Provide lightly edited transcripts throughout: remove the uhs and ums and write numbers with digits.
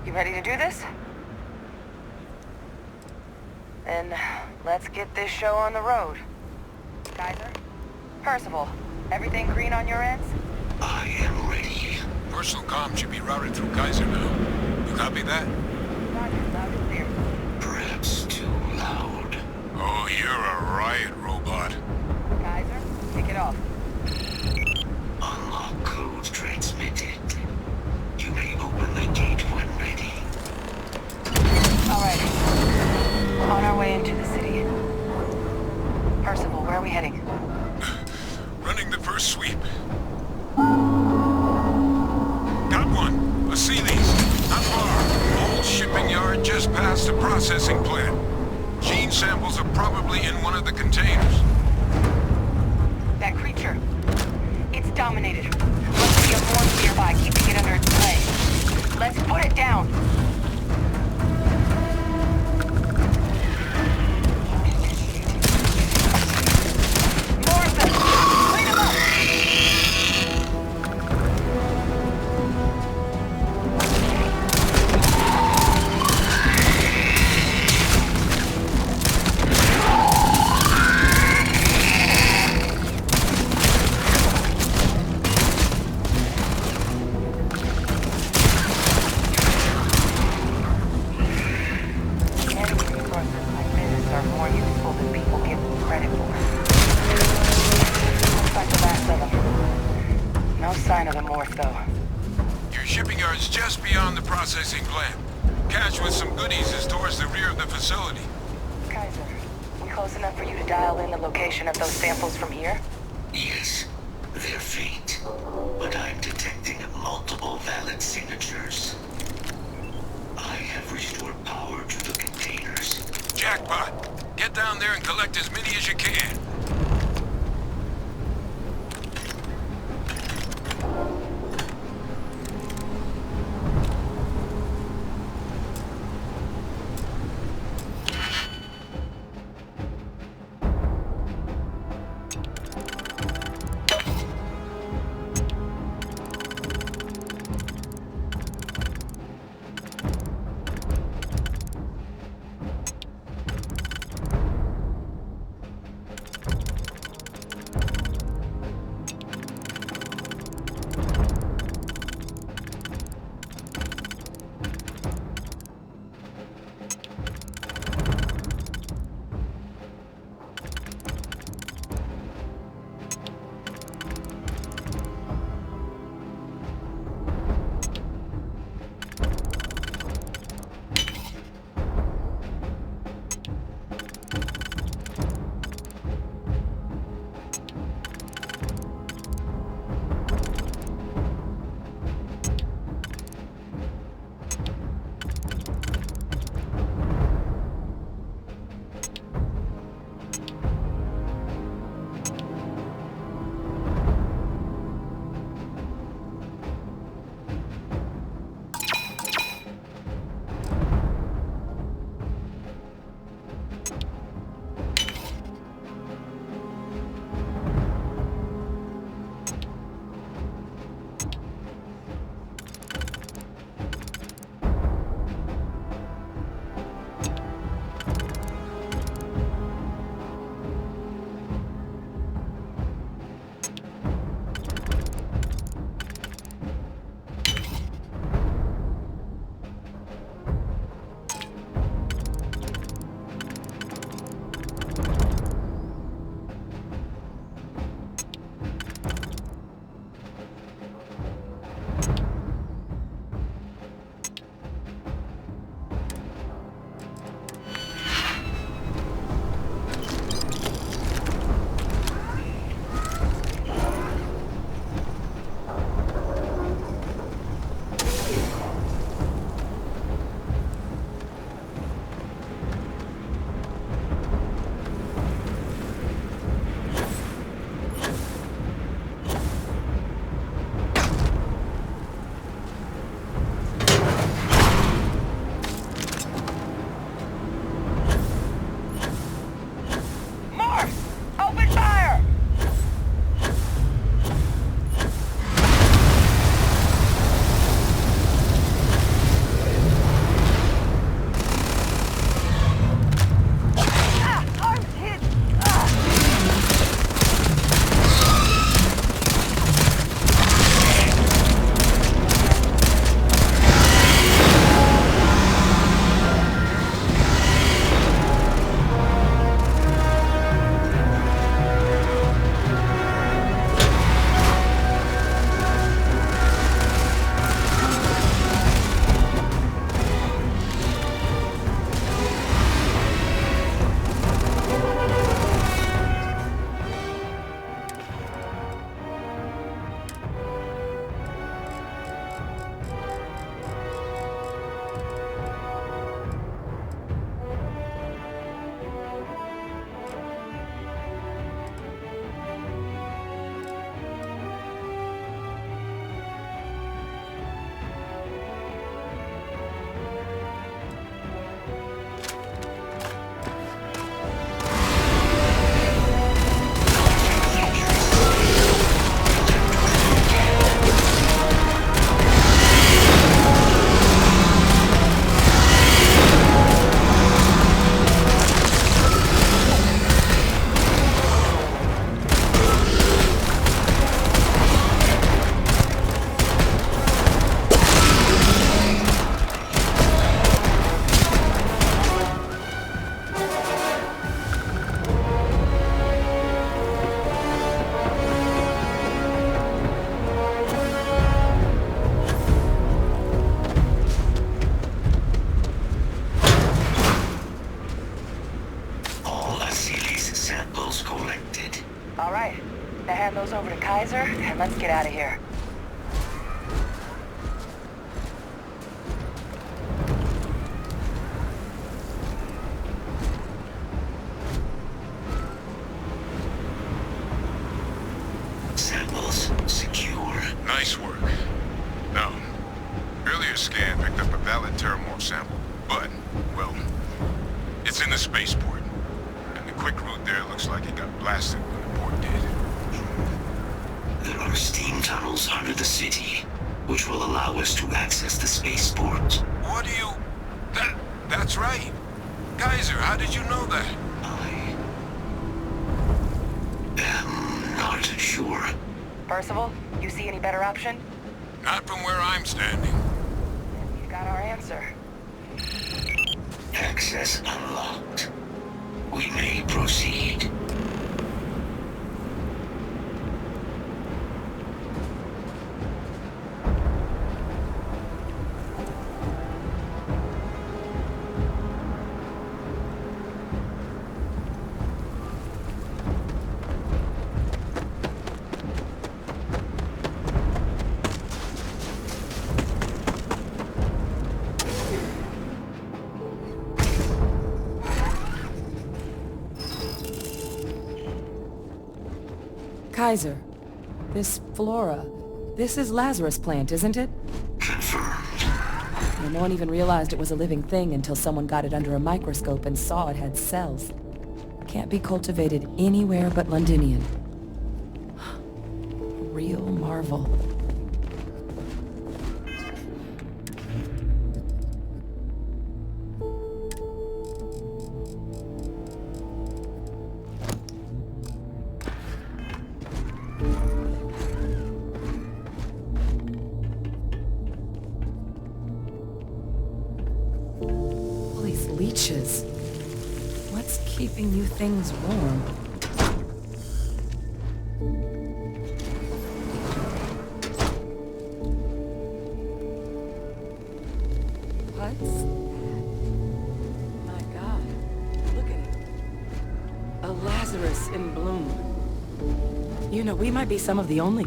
You ready to do this? Then let's get this show on the road. Kaiser? Percival, everything green on your ends? I am ready. Personal comm should be routed through Kaiser now. You copy that? Roger, loud and clear. Perhaps too loud. Oh, you're a riot robot. Kaiser, kick it off. Unlock code transmitted. You may open the gate when ready. Alright. On our way into the city. Percival, where are we heading? Running the first sweep. Got one. A Sealy's. Not far. Old shipping yard just past the processing plant. Gene samples are probably in one of the containers. That creature. It's dominated. Must be a force nearby keeping it under its play. Let's put it down. Processing plant. Cache with some goodies is towards the rear of the facility. Kaiser, we close enough for you to dial in the location of those samples from here? Yes, they're faint, but I'm detecting multiple valid signatures. I have restored power to the containers. Jackpot! Get down there and collect as many as you can. hand those over to Kaiser, and let's get out of here. Samples secure. Nice work. Now, earlier scan picked up a valid Terramorph sample, but, well, it's in the spaceport. And the quick route there looks like it got blasted when the port did. There are steam tunnels under the city, which will allow us to access the spaceport. What do you... That's right. Kaiser, how did you know that? I am not sure. Percival, you see any better option? Not from where I'm standing. You got our answer. Access unlocked. We may proceed. Kaiser, this flora, this is Lazarus plant, isn't it? Confirmed. No one even realized it was a living thing until someone got it under a microscope and saw it had cells. Can't be cultivated anywhere but Londinian. A real marvel. Leeches. What's keeping you things warm? What's that? My God, look at it. A Lazarus in bloom. You know, we might be some of the only...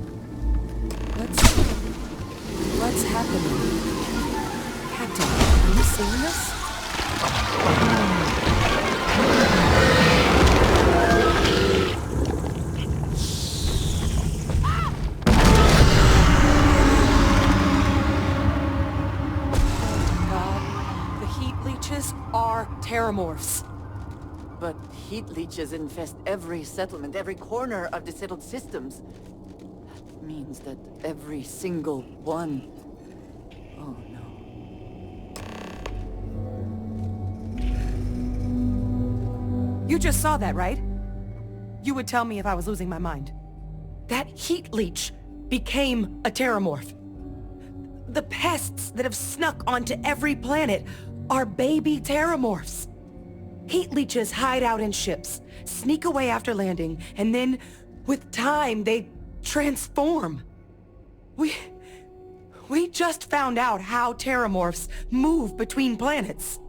What's happening? Captain, are you seeing this? Are Terramorphs. But heat leeches infest every settlement, every corner of the settled systems. That means that every single one... Oh no. You just saw that, right? You would tell me if I was losing my mind. That heat leech became a Terramorph. The pests that have snuck onto every planet are baby Terramorphs. Heat leeches hide out in ships, sneak away after landing, and then, with time, they transform. We just found out how Terramorphs move between planets.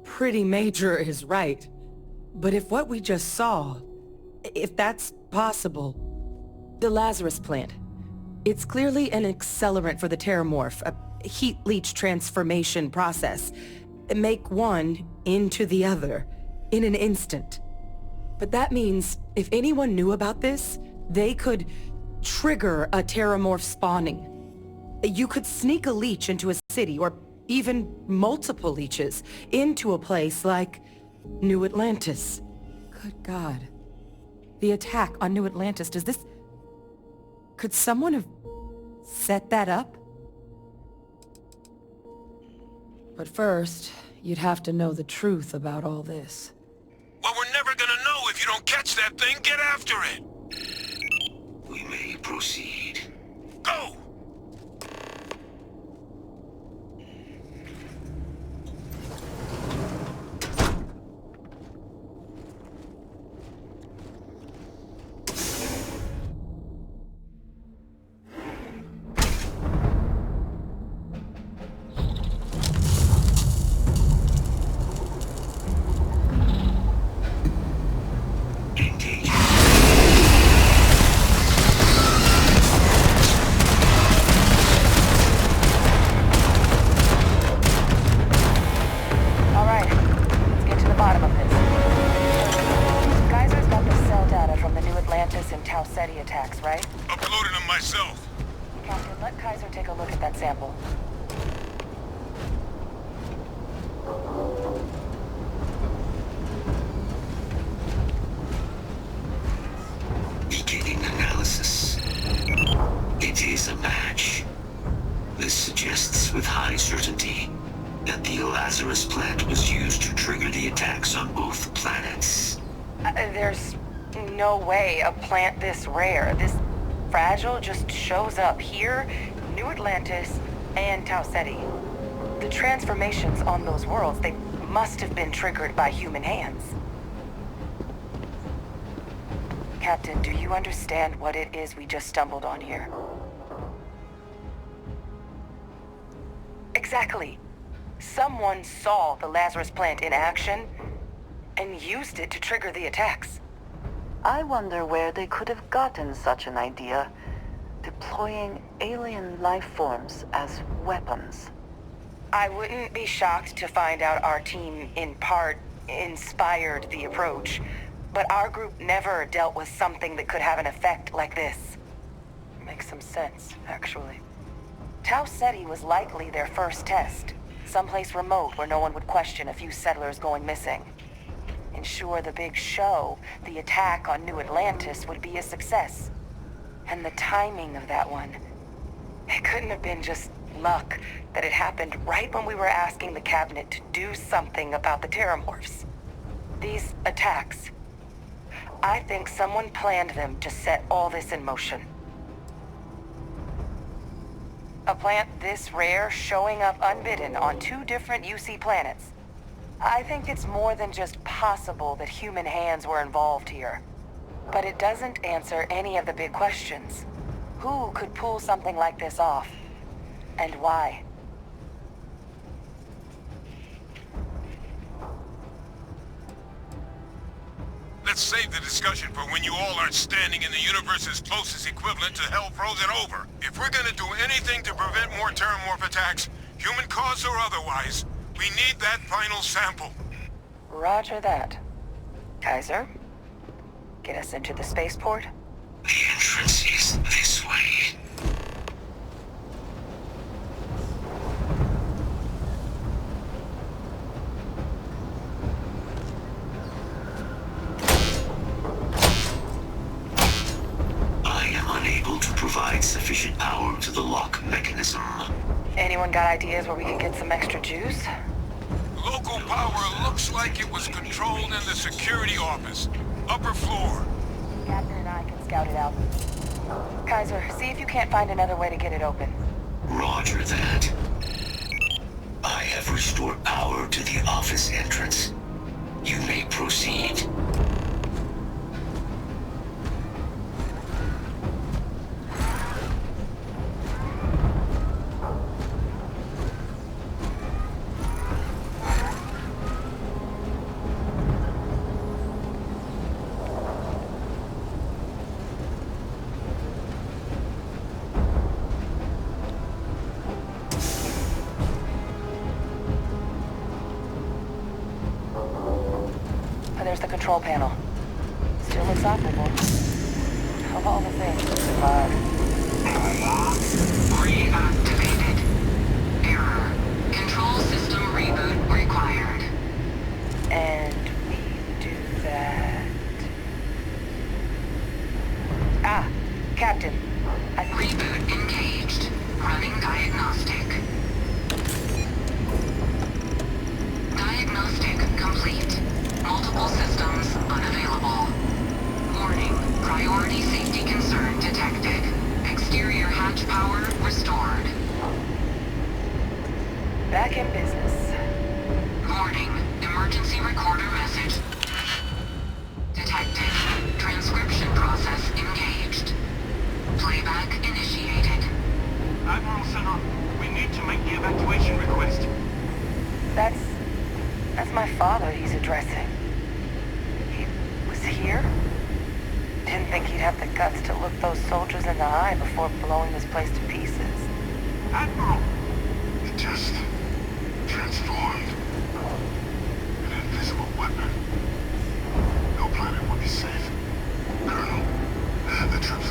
Pretty Major is right. But if what we just saw, if that's possible, the Lazarus plant, it's clearly an accelerant for the Terramorph, a heat leech transformation process. Make one into the other in an instant. But that means if anyone knew about this, they could trigger a Terramorph spawning. You could sneak a leech into a city, or even multiple leeches, into a place like New Atlantis. Good God. The attack on New Atlantis, could someone have set that up? But first, you'd have to know the truth about all this. Well, we're never gonna know if you don't catch that thing. Get after it! We may proceed. Go! Ceti attacks, right? Uploaded them myself. Captain, let Kaiser take a look at that sample. Beginning analysis. It is a match. This suggests with high certainty that the Lazarus plant was used to trigger the attacks on both planets. There's no way a plant this rare, this fragile, just shows up here, New Atlantis, and Tau Ceti. The transformations on those worlds, they must have been triggered by human hands. Captain, do you understand what it is we just stumbled on here? Exactly. Someone saw the Lazarus plant in action and used it to trigger the attacks. I wonder where they could have gotten such an idea, deploying alien life forms as weapons. I wouldn't be shocked to find out our team, in part, inspired the approach. But our group never dealt with something that could have an effect like this. Makes some sense, actually. Tau Ceti was likely their first test. Someplace remote where no one would question a few settlers going missing. Ensure the big show, the attack on New Atlantis, would be a success. And the timing of that one, it couldn't have been just luck that it happened right when we were asking the cabinet to do something about the terramorphs. These attacks, I think someone planned them to set all this in motion. A plant this rare showing up unbidden on 2 different UC planets. I think it's more than just possible that human hands were involved here. But it doesn't answer any of the big questions. Who could pull something like this off? And why? Let's save the discussion for when you all aren't standing in the universe's closest equivalent to hell frozen over. If we're gonna do anything to prevent more terramorph attacks, human cause or otherwise, we need that final sample. Roger that. Kaiser, get us into the spaceport? The entrance is this way. I am unable to provide sufficient power to the lock mechanism. Anyone got ideas where we could get some extra juice? Local power looks like it was controlled in the security office. Upper floor. Captain and I can scout it out. Kaiser, see if you can't find another way to get it open. Roger that. I have restored power to the office entrance. You may proceed. There's the control panel. Still looks operable. Of all the things to survive. Reactivated. Error. Control system reboot required. And we do that... Ah, Captain. Reboot engaged. Running diagnostic. Diagnostic complete. Multiple systems unavailable. Warning, priority safety concern detected. Exterior hatch power restored. Back in business. Warning, emergency recorder message detected. Transcription process engaged. Playback initiated. Admiral Center, we need to make the evacuation request. That's my father he's addressing. He was here? Didn't think he'd have the guts to look those soldiers in the eye before blowing this place to pieces. Admiral! It just transformed. An invisible weapon. No planet would be safe. Colonel, the troops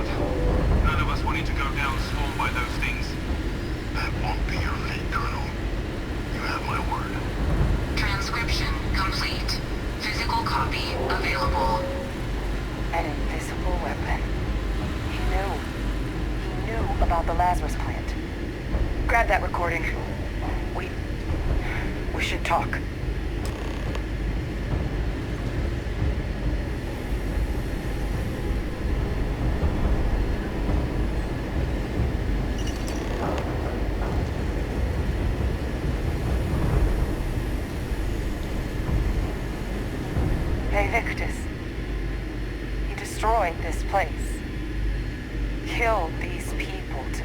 out. None of us wanted to go down swarmed by those things. That won't be your fate, Colonel. You have my word. Transcription complete. Physical copy available. An invisible weapon. He knew about the Lazarus plant. Grab that recording. We should talk. Hey, Victus. He destroyed this place. Killed these people to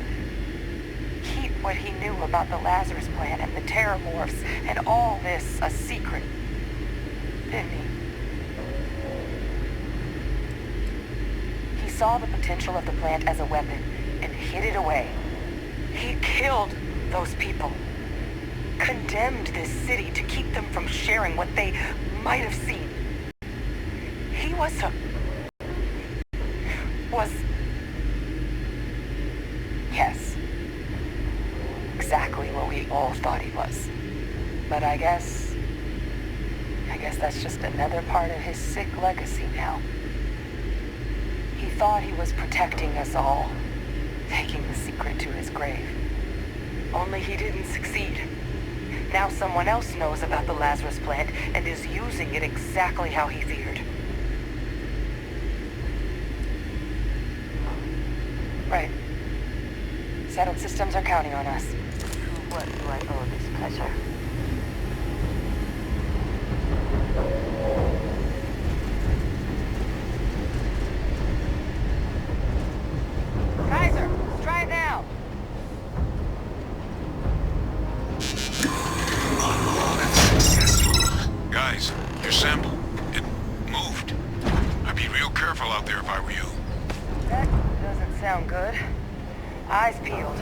keep what he knew about the Lazarus plant and the terramorphs and all this a secret. Didn't he? He saw the potential of the plant as a weapon and hid it away. He killed those people. Condemned this city to keep them from sharing what they might have seen. He was yes, exactly what we all thought he was. But I guess that's just another part of his sick legacy now. He thought he was protecting us all, taking the secret to his grave. Only he didn't succeed. Now someone else knows about the Lazarus plant and is using it exactly how he feared. Right. Settled systems are counting on us. To what do I owe this pleasure? Kaiser, try it now. Guys, your sample, it moved. I'd be real careful out there if I were you. That doesn't sound good. Eyes peeled.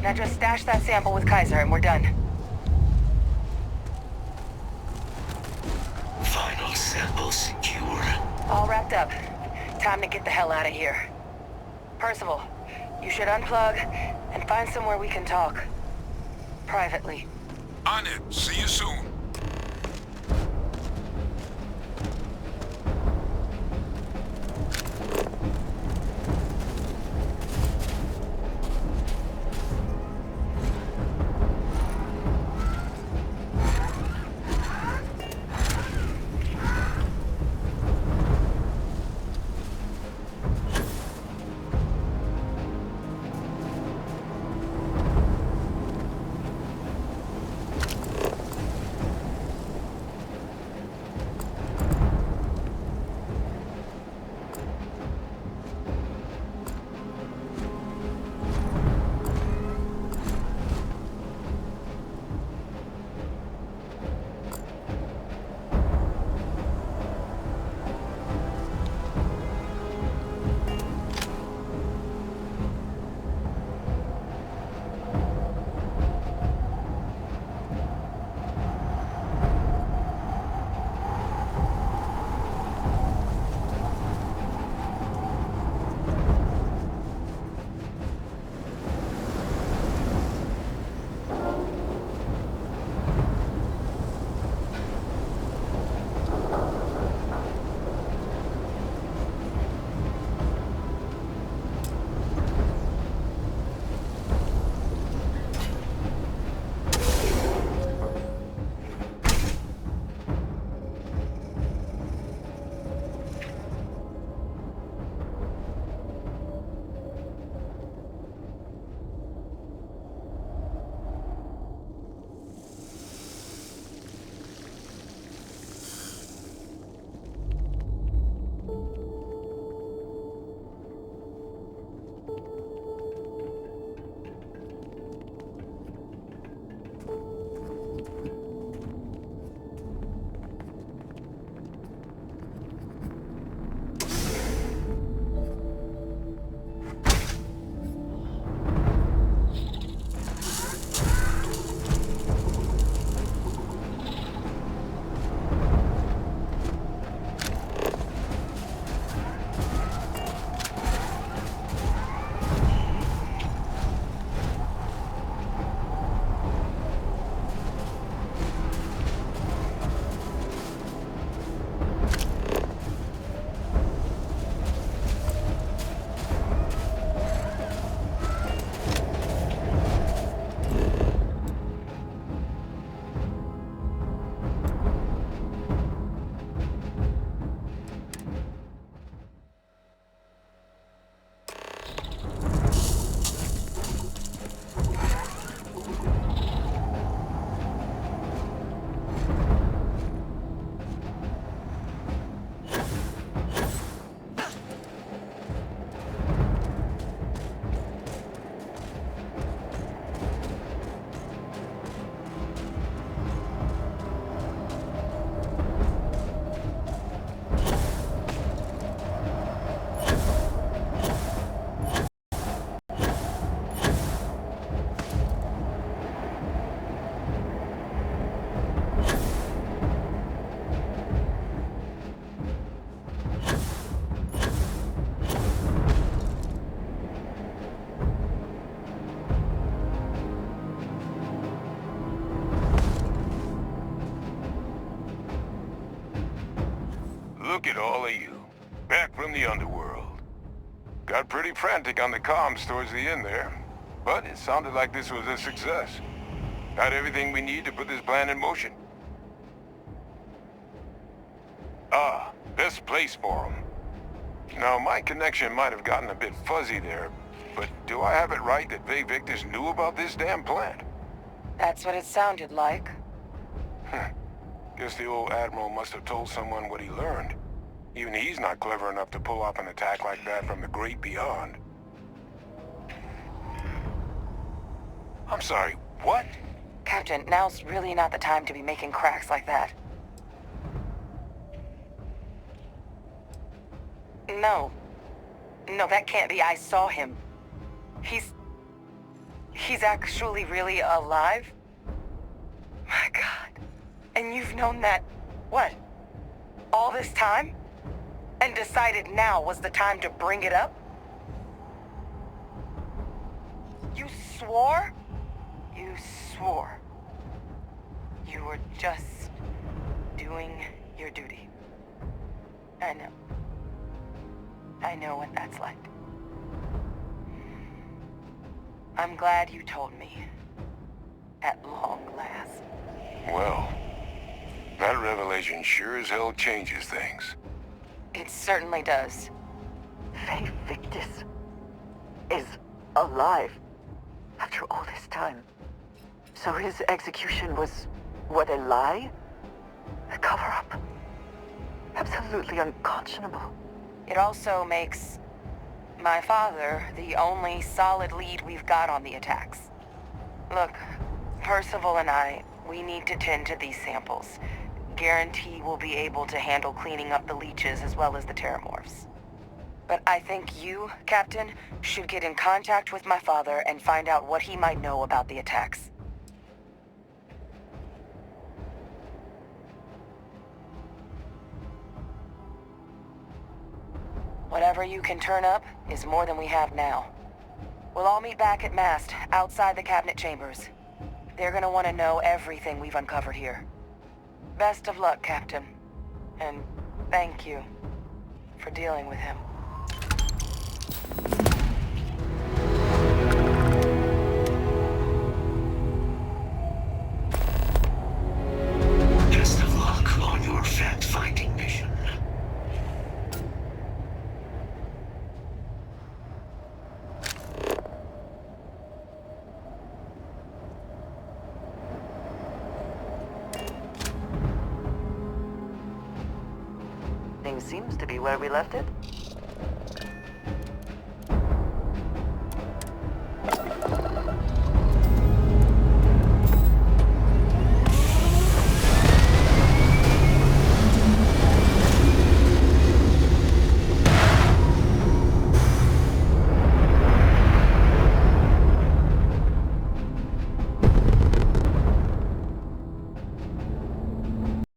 Now just stash that sample with Kaiser and we're done. Final sample secure. All wrapped up. Time to get the hell out of here. Percival, you should unplug and find somewhere we can talk. Privately. On it. See you soon. Look at all of you. Back from the underworld. Got pretty frantic on the comms towards the end there. But it sounded like this was a success. Got everything we need to put this plan in motion. Ah, best place for them. Now, my connection might have gotten a bit fuzzy there, but do I have it right that Vay Victus knew about this damn plant? That's what it sounded like. Guess the old Admiral must have told someone what he learned. Even he's not clever enough to pull off an attack like that from the great beyond. I'm sorry, what? Captain, now's really not the time to be making cracks like that. No. No, that can't be. I saw him. He's actually really alive? My God. And you've known that, what? All this time? And decided now was the time to bring it up? You swore? You swore. You were just doing your duty. I know. I know what that's like. I'm glad you told me. At long last. Well, that revelation sure as hell changes things. It certainly does. Vay Victus is alive after all this time. So his execution was, what, a lie? A cover-up? Absolutely unconscionable. It also makes my father the only solid lead we've got on the attacks. Look, Percival and I, we need to tend to these samples. Guarantee we'll be able to handle cleaning up the leeches as well as the terramorphs. But I think you, Captain, should get in contact with my father and find out what he might know about the attacks. Whatever you can turn up is more than we have now. We'll all meet back at mast, outside the cabinet chambers. They're gonna want to know everything we've uncovered here. Best of luck, Captain. And thank you for dealing with him. Best of luck on your fact-finding mission. Things seems to be where we left it.